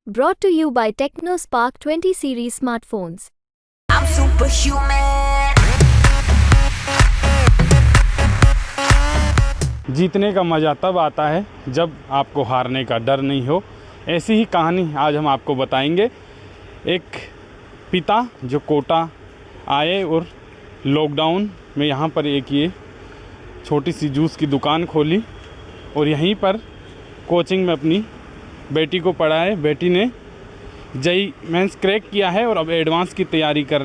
Brought to you by TechnoSpark 20 series smartphones. I'm superhuman. जीतने का मज़ा तब आता है जब आपको हारने का डर नहीं हो। ऐसी ही कहानी आज हम आपको बताएंगे। एक पिता जो कोटा आए और लॉकडाउन में यहाँ पर एक ये छोटी सी जूस की दुकान खोली और यहीं पर कोचिंग में अपनी बेटी को पढ़ाए। बेटी ने जेईई मेंस क्रैक किया है और अब एडवांस की तैयारी कर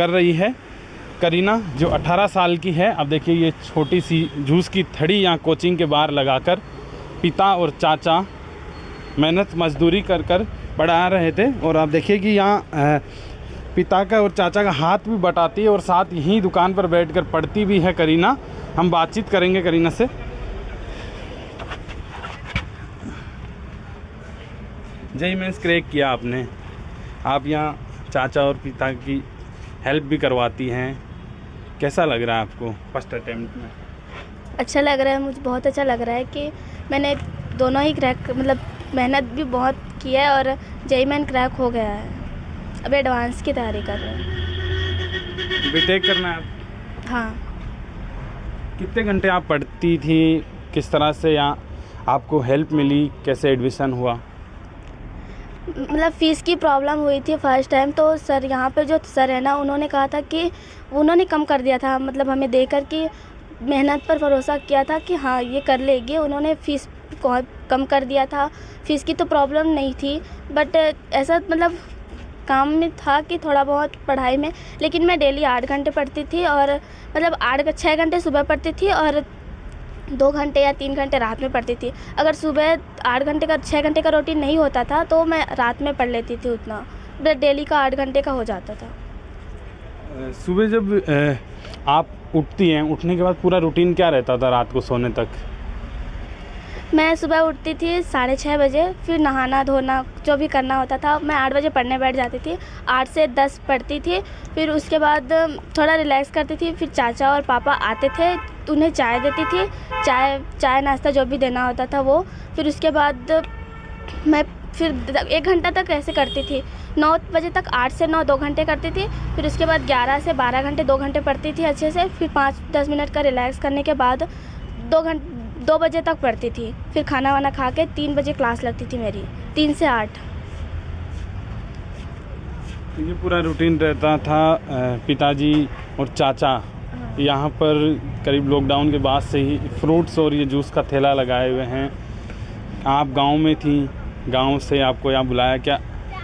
रही है। करीना जो 18 साल की है। अब देखिए ये छोटी सी जूस की थड़ी यहाँ कोचिंग के बाहर लगाकर पिता और चाचा मेहनत मजदूरी कर पढ़ा रहे थे। और आप देखिए कि यहाँ पिता का और चाचा का हाथ भी बटाती है और साथ यहीं दुकान पर बैठकर पढ़ती भी है करीना। हम बातचीत करेंगे करीना से। जेईई मेंस क्रैक किया आपने, आप यहाँ चाचा और पिता की हेल्प भी करवाती हैं, कैसा लग रहा है आपको फर्स्ट अटेम्प्ट में? अच्छा लग रहा है, मुझे बहुत अच्छा लग रहा है कि मैंने दोनों ही क्रैक मेहनत भी बहुत की है और जेईई मेंस क्रैक हो गया है। अब एडवांस की तैयारी कर रहे हैं। बीटेक करना है आप? हाँ। कितने घंटे आप पढ़ती थी, किस तरह से यहाँ आपको हेल्प मिली, कैसे एडमिशन हुआ? फ़ीस की प्रॉब्लम हुई थी फर्स्ट टाइम, तो सर यहाँ पे जो सर है ना, उन्होंने कहा था कि उन्होंने कम कर दिया था, हमें देखकर कि मेहनत पर भरोसा किया था कि हाँ ये कर लेगी। उन्होंने फ़ीस कम कर दिया था। फ़ीस की तो प्रॉब्लम नहीं थी, बट ऐसा काम में था कि थोड़ा बहुत पढ़ाई में, लेकिन मैं डेली 8 घंटे पढ़ती थी और 6 घंटे सुबह पढ़ती थी और 2 घंटे या 3 घंटे रात में पढ़ती थी। अगर सुबह 6 घंटे का रूटीन नहीं होता था तो मैं रात में पढ़ लेती थी उतना, डेली का 8 घंटे का हो जाता था। सुबह जब आप उठती हैं, उठने के बाद पूरा रूटीन क्या रहता था रात को सोने तक? मैं सुबह उठती थी 6:30 बजे, फिर नहाना धोना जो भी करना होता था, मैं 8 बजे पढ़ने बैठ जाती थी। 8 से 10 पढ़ती थी, फिर उसके बाद थोड़ा रिलैक्स करती थी। फिर चाचा और पापा आते थे तो उन्हें चाय देती थी, चाय नाश्ता जो भी देना होता था वो। फिर उसके बाद मैं फिर 1 घंटा तक ऐसे करती थी। 9 बजे तक 8 से 9 2 घंटे करती थी। फिर उसके बाद 11 से 12 घंटे 2 घंटे पढ़ती थी अच्छे से। फिर 5-10 मिनट का रिलैक्स करने के बाद 2 बजे तक पढ़ती थी। फिर खाना वाना खा के 3 बजे क्लास लगती थी मेरी, 3 से 8। ये पूरा रूटीन रहता था। पिताजी और चाचा यहाँ पर करीब लॉकडाउन के बाद से ही फ्रूट्स और ये जूस का ठेला लगाए हुए हैं। आप गांव में थी, गांव से आपको यहाँ बुलाया, क्या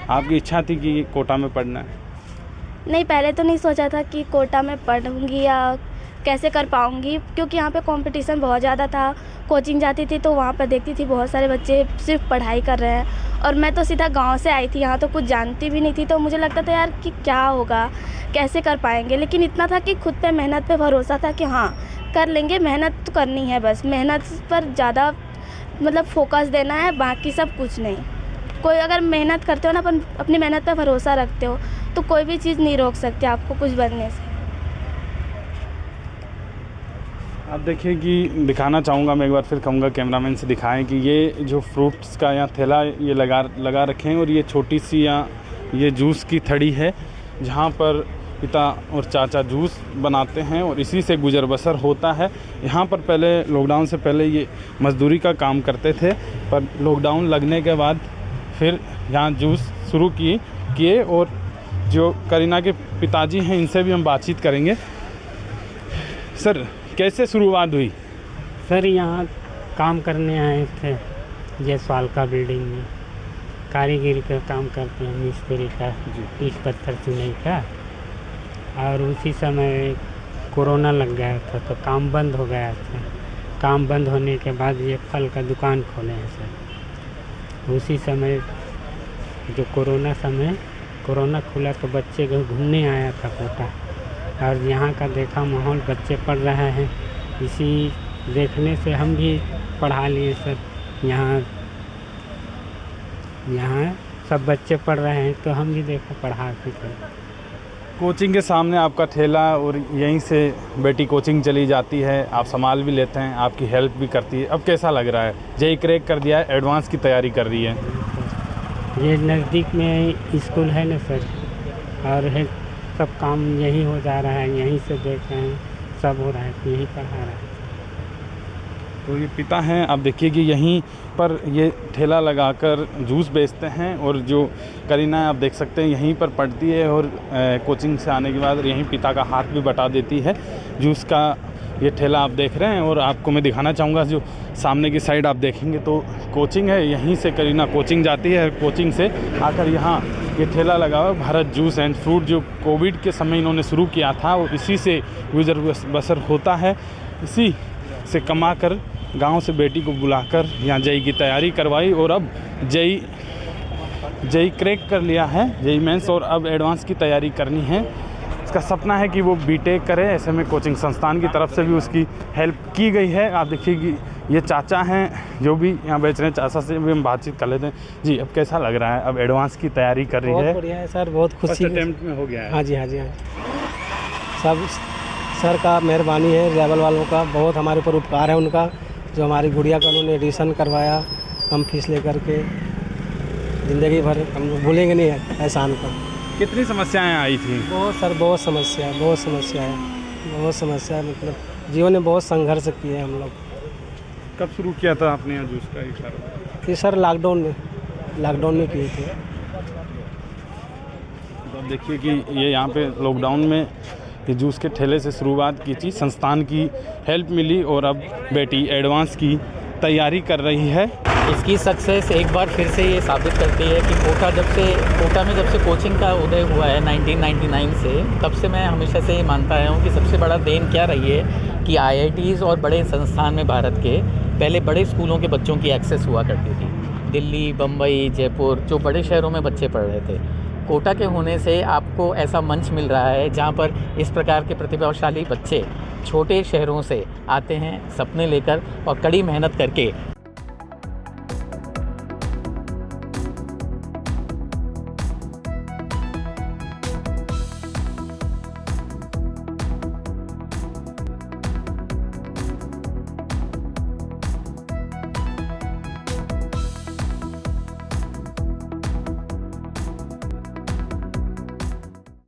आपकी इच्छा थी कि कोटा में पढ़ना है? नहीं, पहले तो नहीं सोचा था कि कोटा में पढ़ूंगी या कैसे कर पाऊंगी, क्योंकि यहाँ पे कंपटीशन बहुत ज़्यादा था। कोचिंग जाती थी तो वहाँ पर देखती थी बहुत सारे बच्चे सिर्फ पढ़ाई कर रहे हैं और मैं तो सीधा गांव से आई थी, यहाँ तो कुछ जानती भी नहीं थी। तो मुझे लगता था यार कि क्या होगा, कैसे कर पाएंगे। लेकिन इतना था कि खुद पे मेहनत पे भरोसा था कि हाँ कर लेंगे। मेहनत तो करनी है, बस मेहनत पर ज़्यादा फोकस देना है, बाकी सब कुछ नहीं। कोई अगर मेहनत करते हो ना, अपन अपनी मेहनत पे भरोसा रखते हो तो कोई भी चीज़ नहीं रोक सकती आपको कुछ बनने से। आप देखिए कि दिखाना चाहूँगा मैं, एक बार फिर कहूँगा कैमरामैन से दिखाएं कि ये जो फ्रूट्स का यहाँ ठेला ये लगा रखे हैं और ये छोटी सी यहाँ ये जूस की थड़ी है जहाँ पर पिता और चाचा जूस बनाते हैं और इसी से गुजर बसर होता है। यहाँ पर पहले लॉकडाउन से पहले ये मज़दूरी का काम करते थे, पर लॉकडाउन लगने के बाद फिर यहाँ जूस शुरू किए। और जो करीना के पिताजी हैं इनसे भी हम बातचीत करेंगे। सर, कैसे शुरुआत हुई? सर, यहाँ काम करने आए थे जयसवाल का बिल्डिंग में, कारीगरी का काम करते हैं, मिस्त्री का, ईंट पत्थर चुनाई का। और उसी समय कोरोना लग गया था तो काम बंद हो गया था। काम बंद होने के बाद ये फल का दुकान खोले हैं सर। उसी समय जो कोरोना खुला तो बच्चे घूमने आया था कोटा और यहाँ का देखा माहौल, बच्चे पढ़ रहे हैं, इसी देखने से हम भी पढ़ा लिए सर। यहाँ सब बच्चे पढ़ रहे हैं तो हम भी देखो पढ़ा के सर। कोचिंग के सामने आपका ठेला और यहीं से बेटी कोचिंग चली जाती है, आप संभाल भी लेते हैं, आपकी हेल्प भी करती है। अब कैसा लग रहा है? जेईई क्रैक कर दिया है, एडवांस की तैयारी कर रही है? ये नज़दीक में स्कूल है ना सर, और है सब काम यहीं हो जा रहा है, यहीं से देख रहे हैं, सब हो रहा है, यहीं पढ़ा रहा है। तो ये पिता हैं, आप देखिए कि यहीं पर ये ठेला लगाकर जूस बेचते हैं, और जो करीना है आप देख सकते हैं यहीं पर पढ़ती है, और कोचिंग से आने के बाद यहीं पिता का हाथ भी बटा देती है। जूस का ये ठेला आप देख रहे हैं, और आपको मैं दिखाना चाहूँगा, जो सामने की साइड आप देखेंगे तो कोचिंग है, यहीं से करीना कोचिंग जाती है, कोचिंग से आकर यहाँ ये ठेला लगा हुआ भारत जूस एंड फ्रूट, जो कोविड के समय इन्होंने शुरू किया था, और इसी से गुजर बसर होता है। इसी से कमा कर गाँव से बेटी को बुलाकर यहाँ जेई की तैयारी करवाई, और अब जेई क्रैक कर लिया है, जेई मेंस, और अब एडवांस की तैयारी करनी है। इसका सपना है कि वो बीटेक करे, ऐसे में कोचिंग संस्थान की तरफ से भी उसकी हेल्प की गई है। आप देखिए कि ये चाचा हैं जो भी यहाँ बेच रहे हैं, चाचा से भी हम बातचीत कर लेते हैं। जी, अब कैसा लग रहा है, अब एडवांस की तैयारी कर रही है? बहुत बढ़िया है सर, बहुत खुशी अटेम्प्ट में हो गया है। हाँ जी, हाँ जी, हाँ। सब सर का मेहरबानी है, लेवल वालों का बहुत हमारे ऊपर उपकार है उनका, जो हमारी गुड़िया का उन्होंने एडिशन करवाया कम फीस लेकर के। ज़िंदगी भर हम भूलेंगे नहीं एहसान को। कितनी समस्याएं आई थी? बहुत सर, बहुत समस्या है, मतलब जीवन में बहुत संघर्ष किए हम लोग। कब शुरू किया था आपने यहाँ जूस का ये कारोबार? ये सर लॉकडाउन में किए थे। तो देखिए कि ये यहाँ पे लॉकडाउन में ये जूस के ठेले से शुरुआत की थी, संस्थान की हेल्प मिली, और अब बेटी एडवांस की तैयारी कर रही है। इसकी सक्सेस एक बार फिर से ये साबित करती है कि कोटा में जब से कोचिंग का उदय हुआ है 1999 से, तब से मैं हमेशा से ये मानता आया हूँ कि सबसे बड़ा देन क्या रही है कि IITs और बड़े संस्थान में भारत के पहले बड़े स्कूलों के बच्चों की एक्सेस हुआ करती थी। दिल्ली, बम्बई, जयपुर, जो बड़े शहरों में बच्चे पढ़ रहे थे, कोटा के होने से आपको ऐसा मंच मिल रहा है जहाँ पर इस प्रकार के प्रतिभाशाली बच्चे छोटे शहरों से आते हैं सपने लेकर, और कड़ी मेहनत करके